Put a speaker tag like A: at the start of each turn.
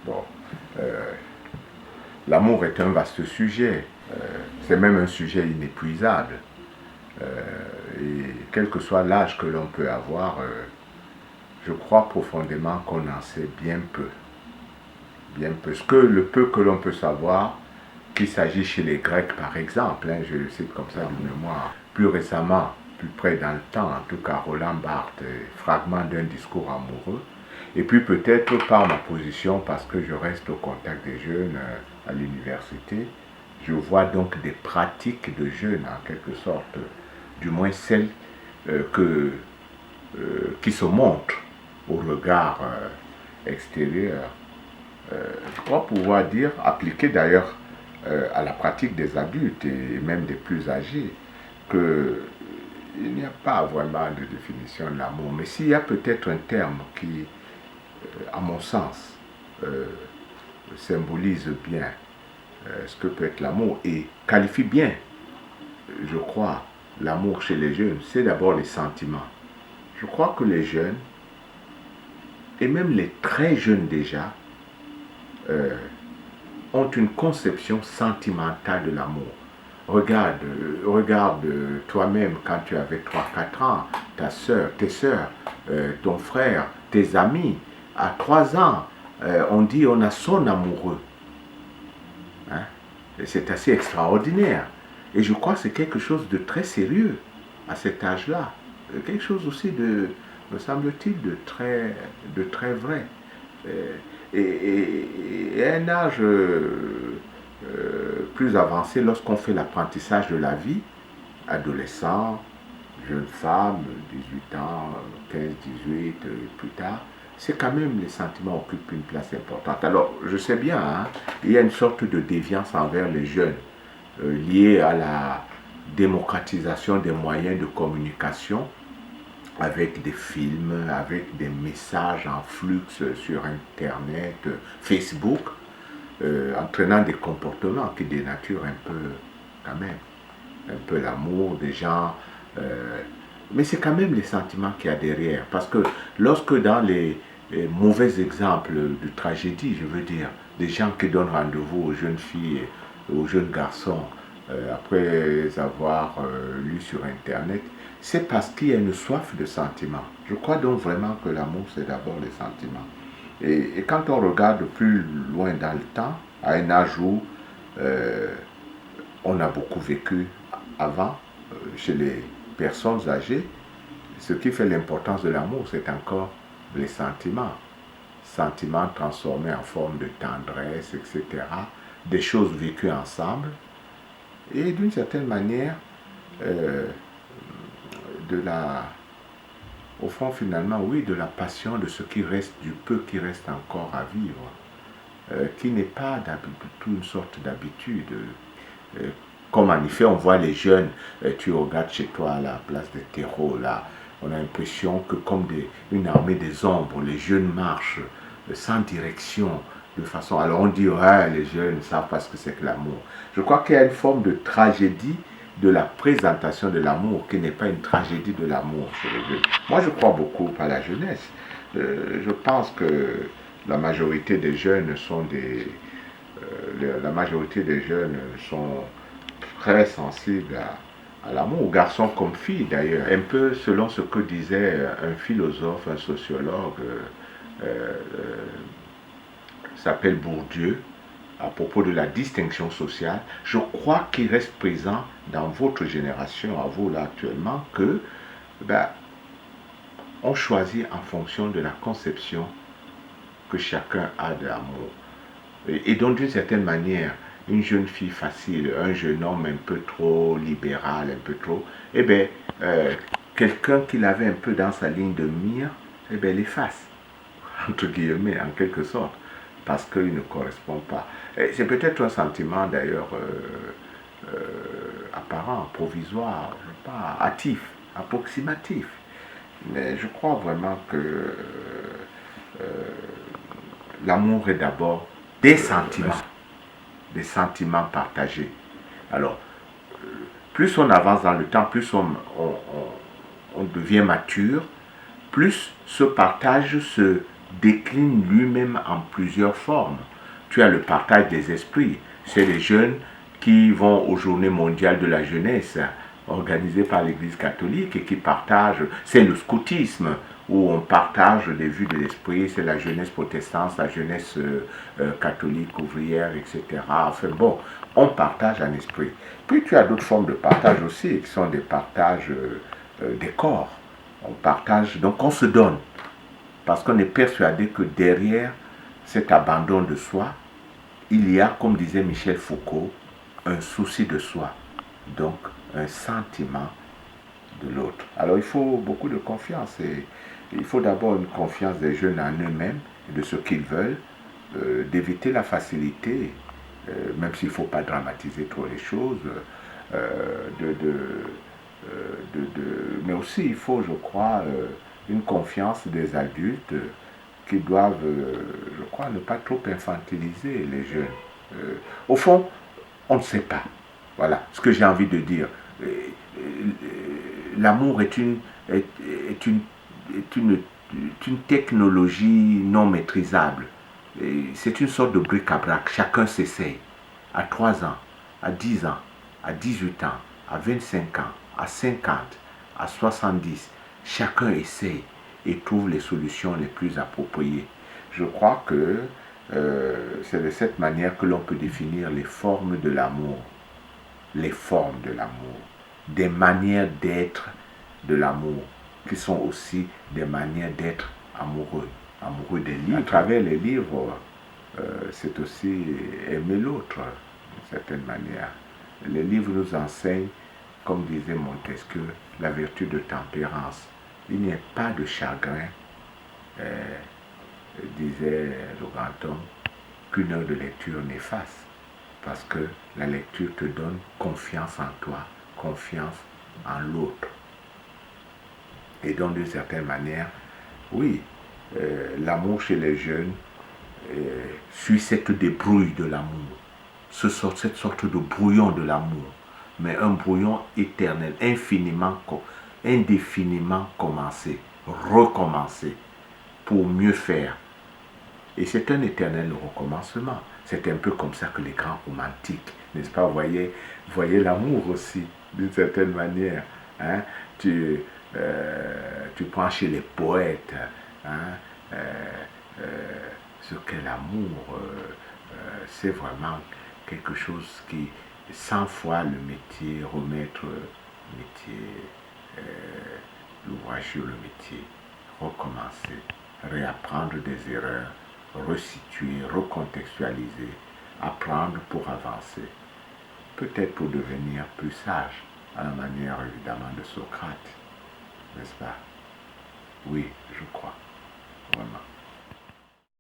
A: Bon, euh, l'amour est un vaste sujet. C'est même un sujet inépuisable. Et quel que soit l'âge que l'on peut avoir, je crois profondément qu'on en sait bien peu. Bien peu. Le peu que l'on peut savoir, qu'il s'agit chez les Grecs par exemple, je le cite comme ça de mémoire, plus récemment, plus près dans le temps, en tout cas Roland Barthes, fragment d'un discours amoureux, et puis peut-être par ma position, parce que je reste au contact des jeunes à l'université, je vois donc des pratiques de jeunes en quelque sorte, du moins celles que, qui se montrent au regard extérieur. Je crois pouvoir dire, appliqué d'ailleurs à la pratique des adultes et même des plus âgés, qu'il n'y a pas vraiment de définition de l'amour. Mais s'il y a peut-être un terme qui, à mon sens, euh, symbolise bien ce que peut être l'amour et qualifie bien, je crois, l'amour chez les jeunes, c'est d'abord les sentiments. Je crois que les jeunes, et même les très jeunes déjà, euh, ont une conception sentimentale de l'amour. Regarde toi-même quand tu avais 3 4 ans, ta soeur, tes soeurs, ton frère, tes amis. À 3 ans, on dit on a son amoureux. Hein? C'est assez extraordinaire. Et je crois que c'est quelque chose de très sérieux à cet âge-là. Quelque chose aussi de, me semble-t-il, de très vrai. Euh, et à un âge plus avancé, lorsqu'on fait l'apprentissage de la vie, adolescent, jeune femme, 18 ans, 15, 18, plus tard, c'est quand même les sentiments occupent une place importante. Alors, je sais bien, hein, il y a une sorte de déviance envers les jeunes liée à la démocratisation des moyens de communication avec des films, avec des messages en flux sur Internet, Facebook, entraînant des comportements qui dénaturent un peu, quand même, un peu l'amour des gens. Mais c'est quand même les sentiments qu'il y a derrière. Parce que lorsque dans les mauvais exemples de tragédie, je veux dire, des gens qui donnent rendez-vous aux jeunes filles, aux jeunes garçons, après avoir lu sur Internet, c'est parce qu'il y a une soif de sentiments. Je crois donc vraiment que l'amour, c'est d'abord les sentiments. Et quand on regarde plus loin dans le temps, à un âge où euh, on a beaucoup vécu avant, chez les personnes âgées, ce qui fait l'importance de l'amour, c'est encore les sentiments. Sentiments transformés en forme de tendresse, etc. Des choses vécues ensemble. Et d'une certaine manière, euh, de la, au fond finalement, oui, de la passion, de ce qui reste, du peu qui reste encore à vivre, qui n'est pas tout une sorte d'habitude. Euh, Comme en effet, on voit les jeunes, tu regardes chez toi à la place des terreaux, là, on a l'impression que comme une armée des ombres, les jeunes marchent sans direction, de façon... Alors on dit, ouais, les jeunes ne savent pas ce que c'est que l'amour. Je crois qu'il y a une forme de tragédie de la présentation de l'amour qui n'est pas une tragédie de l'amour chez les jeunes. Moi, je crois beaucoup à la jeunesse. Je pense que la majorité des jeunes sont la majorité des jeunes sont très sensibles à l'amour, garçons comme filles d'ailleurs, un peu selon ce que disait un philosophe, un sociologue, euh, s'appelle Bourdieu, à propos de la distinction sociale. Je crois qu'il reste présent dans votre génération, à vous là actuellement, que ben, on choisit en fonction de la conception que chacun a de l'amour. Et donc, d'une certaine manière, une jeune fille facile, un jeune homme un peu trop libéral, un peu trop, eh bien, quelqu'un qui l'avait un peu dans sa ligne de mire, eh bien, l'efface, entre guillemets, en quelque sorte, parce qu'il ne correspond pas. C'est peut-être un sentiment, d'ailleurs, apparent, provisoire, je sais pas, hâtif, approximatif. Mais je crois vraiment que l'amour est d'abord des sentiments partagés. Alors, plus on avance dans le temps, plus on devient mature, plus ce partage se décline lui-même en plusieurs formes. Tu as le partage des esprits. C'est les jeunes qui vont aux Journées mondiales de la jeunesse organisées par l'Église catholique et qui partagent. C'est le scoutisme où on partage des vues de l'esprit. C'est la jeunesse protestante, la jeunesse catholique, ouvrière, etc. Enfin bon, on partage un esprit. Puis tu as d'autres formes de partage aussi qui sont des partages des corps. On partage, donc on se donne. Parce qu'on est persuadé que derrière cet abandon de soi, il y a, comme disait Michel Foucault, un souci de soi, donc un sentiment de l'autre. Alors il faut beaucoup de confiance et il faut d'abord une confiance des jeunes en eux-mêmes et de ce qu'ils veulent, d'éviter la facilité, même s'il ne faut pas dramatiser trop les choses, de, de, mais aussi il faut, je crois, une confiance des adultes qui doivent, je crois, ne pas trop infantiliser les jeunes. Au fond, on ne sait pas. Voilà ce que j'ai envie de dire. L'amour est une technologie non maîtrisable. C'est une sorte de bric-à-brac. Chacun s'essaye. À 3 ans, à 10 ans, à 18 ans, à 25 ans, à 50, à 70. Chacun essaye et trouve les solutions les plus appropriées. Je crois que c'est de cette manière que l'on peut définir les formes de l'amour. Les formes de l'amour. Des manières d'être de l'amour, qui sont aussi des manières d'être amoureux. Amoureux des livres. À travers les livres, c'est aussi aimer l'autre, d'une certaine manière. Les livres nous enseignent, comme disait Montesquieu, la vertu de tempérance. Il n'y a pas de chagrin, disait le grand homme, qu'une heure de lecture n'efface. Parce que la lecture te donne confiance en toi, confiance en l'autre. Et donc, d'une certaine manière, oui, l'amour chez les jeunes suit cette débrouille de l'amour, cette sorte de brouillon de l'amour, mais un brouillon éternel, indéfiniment commencé, recommencé, pour mieux faire. Et c'est un éternel recommencement. C'est un peu comme ça que les grands romantiques, n'est-ce pas, voyez l'amour aussi, d'une certaine manière. Hein? Tu prends chez les poètes, hein, ce qu'est l'amour, c'est vraiment quelque chose qui, 100 fois le métier, remettre le métier, l'ouvrage sur le métier, recommencer, réapprendre des erreurs, resituer, recontextualiser, apprendre pour avancer, peut-être pour devenir plus sage, à la manière évidemment de Socrate, n'est-ce pas? Oui.